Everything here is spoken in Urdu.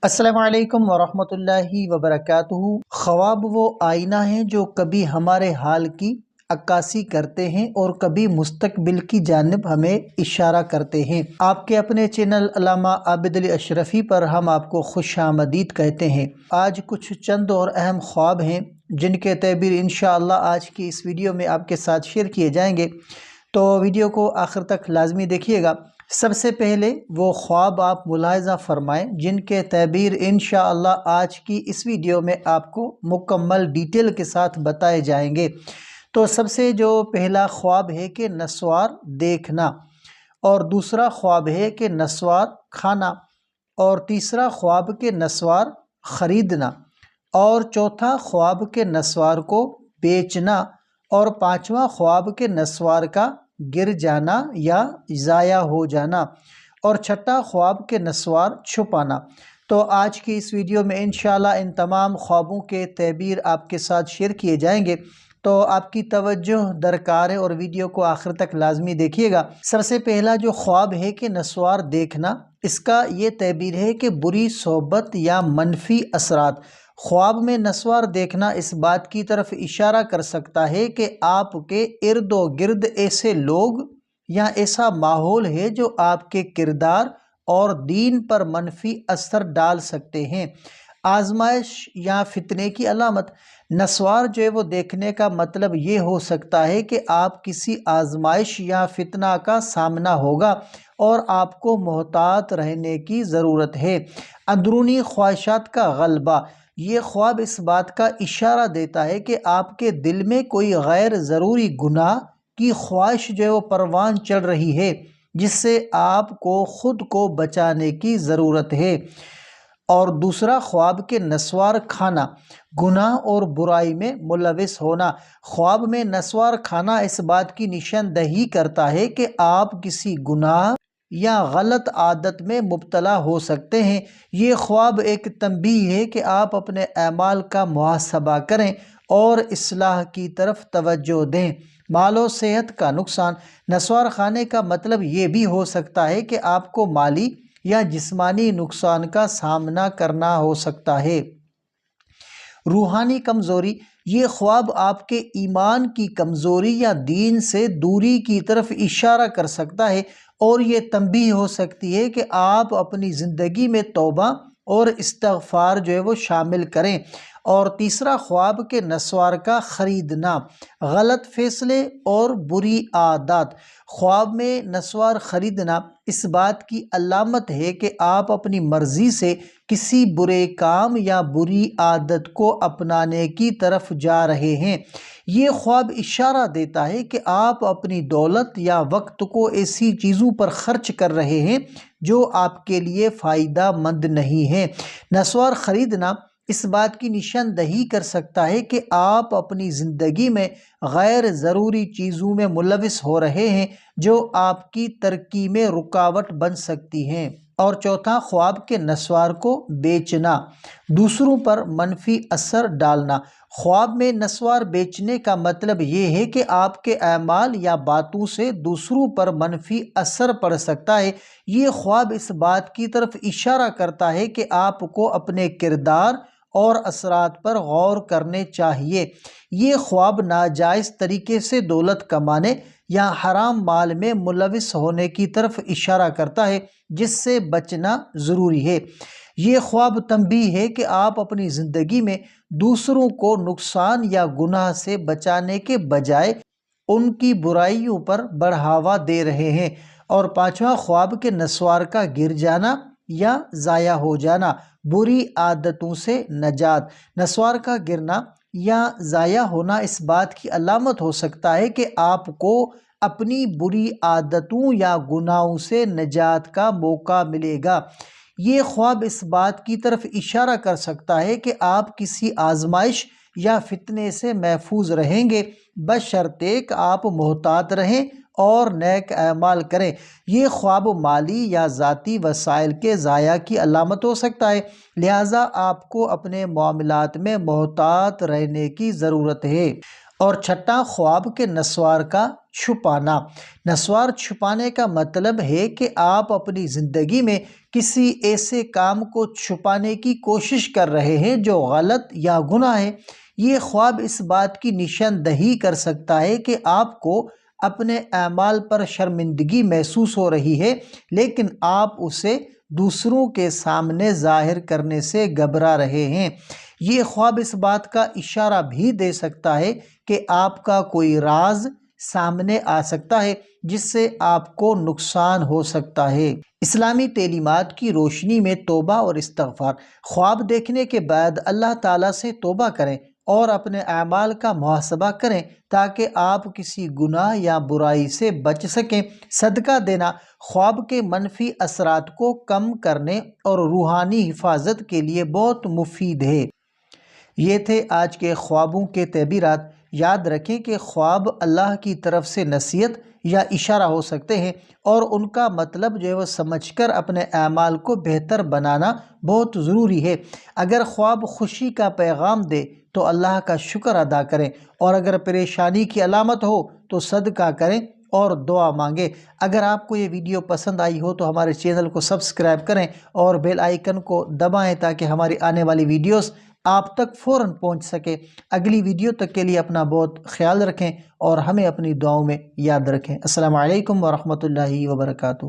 السلام علیکم ورحمۃ اللہ وبرکاتہ۔ خواب وہ آئینہ ہیں جو کبھی ہمارے حال کی عکاسی کرتے ہیں اور کبھی مستقبل کی جانب ہمیں اشارہ کرتے ہیں۔ آپ کے اپنے چینل علامہ عابد علی اشرفی پر ہم آپ کو خوش آمدید کہتے ہیں۔ آج کچھ چند اور اہم خواب ہیں جن کے تعبیر انشاءاللہ آج کی اس ویڈیو میں آپ کے ساتھ شیئر کیے جائیں گے، تو ویڈیو کو آخر تک لازمی دیکھیے گا۔ سب سے پہلے وہ خواب آپ ملاحظہ فرمائیں جن کے تعبیر انشاءاللہ آج کی اس ویڈیو میں آپ کو مکمل ڈیٹیل کے ساتھ بتائے جائیں گے۔ تو سب سے جو پہلا خواب ہے کہ نسوار دیکھنا، اور دوسرا خواب ہے کہ نسوار کھانا، اور تیسرا خواب کہ نسوار خریدنا، اور چوتھا خواب کہ نسوار کو بیچنا، اور پانچواں خواب کہ نسوار کا گر جانا یا ضائع ہو جانا، اور چھٹا خواب کہ نسوار چھپانا۔ تو آج کی اس ویڈیو میں انشاءاللہ ان تمام خوابوں کے تعبیر آپ کے ساتھ شیئر کیے جائیں گے، تو آپ کی توجہ درکار ہے اور ویڈیو کو آخر تک لازمی دیکھیے گا۔ سب سے پہلا جو خواب ہے کہ نسوار دیکھنا، اس کا یہ تعبیر ہے کہ بری صحبت یا منفی اثرات۔ خواب میں نسوار دیکھنا اس بات کی طرف اشارہ کر سکتا ہے کہ آپ کے ارد و گرد ایسے لوگ یا ایسا ماحول ہے جو آپ کے کردار اور دین پر منفی اثر ڈال سکتے ہیں۔ آزمائش یا فتنے کی علامت۔ نسوار جو ہے وہ دیکھنے کا مطلب یہ ہو سکتا ہے کہ آپ کسی آزمائش یا فتنہ کا سامنا ہوگا اور آپ کو محتاط رہنے کی ضرورت ہے۔ اندرونی خواہشات کا غلبہ۔ یہ خواب اس بات کا اشارہ دیتا ہے کہ آپ کے دل میں کوئی غیر ضروری گناہ کی خواہش جو ہے وہ پروان چڑھ رہی ہے، جس سے آپ کو خود کو بچانے کی ضرورت ہے۔ اور دوسرا خواب کہ نسوار کھانا، گناہ اور برائی میں ملوث ہونا۔ خواب میں نسوار کھانا اس بات کی نشاندہی کرتا ہے کہ آپ کسی گناہ یا غلط عادت میں مبتلا ہو سکتے ہیں۔ یہ خواب ایک تنبیہ ہے کہ آپ اپنے اعمال کا محاسبہ کریں اور اصلاح کی طرف توجہ دیں۔ مال و صحت کا نقصان۔ نسوار کھانے کا مطلب یہ بھی ہو سکتا ہے کہ آپ کو مالی یا جسمانی نقصان کا سامنا کرنا ہو سکتا ہے۔ روحانی کمزوری۔ یہ خواب آپ کے ایمان کی کمزوری یا دین سے دوری کی طرف اشارہ کر سکتا ہے اور یہ تنبیہ ہو سکتی ہے کہ آپ اپنی زندگی میں توبہ اور استغفار جو ہے وہ شامل کریں۔ اور تیسرا خواب کہ نسوار کا خریدنا، غلط فیصلے اور بری عادات۔ خواب میں نسوار خریدنا اس بات کی علامت ہے کہ آپ اپنی مرضی سے کسی برے کام یا بری عادت کو اپنانے کی طرف جا رہے ہیں۔ یہ خواب اشارہ دیتا ہے کہ آپ اپنی دولت یا وقت کو ایسی چیزوں پر خرچ کر رہے ہیں جو آپ کے لیے فائدہ مند نہیں ہے۔ نسوار خریدنا اس بات کی نشاندہی کر سکتا ہے کہ آپ اپنی زندگی میں غیر ضروری چیزوں میں ملوث ہو رہے ہیں جو آپ کی ترقی میں رکاوٹ بن سکتی ہیں۔ اور چوتھا خواب کہ نسوار کو بیچنا، دوسروں پر منفی اثر ڈالنا۔ خواب میں نسوار بیچنے کا مطلب یہ ہے کہ آپ کے اعمال یا باتوں سے دوسروں پر منفی اثر پڑ سکتا ہے۔ یہ خواب اس بات کی طرف اشارہ کرتا ہے کہ آپ کو اپنے کردار اور اثرات پر غور کرنے چاہیے۔ یہ خواب ناجائز طریقے سے دولت کمانے یا حرام مال میں ملوث ہونے کی طرف اشارہ کرتا ہے، جس سے بچنا ضروری ہے۔ یہ خواب تنبیہ ہے کہ آپ اپنی زندگی میں دوسروں کو نقصان یا گناہ سے بچانے کے بجائے ان کی برائیوں پر بڑھاوا دے رہے ہیں۔ اور پانچواں خواب کہ نسوار کا گر جانا یا ضائع ہو جانا، بری عادتوں سے نجات۔ نسوار کا گرنا یا ضائع ہونا اس بات کی علامت ہو سکتا ہے کہ آپ کو اپنی بری عادتوں یا گناہوں سے نجات کا موقع ملے گا۔ یہ خواب اس بات کی طرف اشارہ کر سکتا ہے کہ آپ کسی آزمائش یا فتنے سے محفوظ رہیں گے، بشرطے کہ آپ محتاط رہیں اور نیک اعمال کریں۔ یہ خواب مالی یا ذاتی وسائل کے ضائع کی علامت ہو سکتا ہے، لہٰذا آپ کو اپنے معاملات میں محتاط رہنے کی ضرورت ہے۔ اور چھٹا خواب کے نسوار کا چھپانا۔ نسوار چھپانے کا مطلب ہے کہ آپ اپنی زندگی میں کسی ایسے کام کو چھپانے کی کوشش کر رہے ہیں جو غلط یا گناہ ہے۔ یہ خواب اس بات کی نشاندہی کر سکتا ہے کہ آپ کو اپنے اعمال پر شرمندگی محسوس ہو رہی ہے، لیکن آپ اسے دوسروں کے سامنے ظاہر کرنے سے گھبرا رہے ہیں۔ یہ خواب اس بات کا اشارہ بھی دے سکتا ہے کہ آپ کا کوئی راز سامنے آ سکتا ہے جس سے آپ کو نقصان ہو سکتا ہے۔ اسلامی تعلیمات کی روشنی میں توبہ اور استغفار۔ خواب دیکھنے کے بعد اللہ تعالیٰ سے توبہ کریں اور اپنے اعمال کا محاسبہ کریں تاکہ آپ کسی گناہ یا برائی سے بچ سکیں۔ صدقہ دینا خواب کے منفی اثرات کو کم کرنے اور روحانی حفاظت کے لیے بہت مفید ہے۔ یہ تھے آج کے خوابوں کے تعبیرات۔ یاد رکھیں کہ خواب اللہ کی طرف سے نصیحت یا اشارہ ہو سکتے ہیں، اور ان کا مطلب جو ہے وہ سمجھ کر اپنے اعمال کو بہتر بنانا بہت ضروری ہے۔ اگر خواب خوشی کا پیغام دے تو اللہ کا شکر ادا کریں، اور اگر پریشانی کی علامت ہو تو صدقہ کریں اور دعا مانگیں۔ اگر آپ کو یہ ویڈیو پسند آئی ہو تو ہمارے چینل کو سبسکرائب کریں اور بیل آئیکن کو دبائیں تاکہ ہماری آنے والی ویڈیوز آپ تک فوراً پہنچ سکے۔ اگلی ویڈیو تک کے لیے اپنا بہت خیال رکھیں اور ہمیں اپنی دعاؤں میں یاد رکھیں۔ السلام علیکم ورحمۃ اللہ وبرکاتہ۔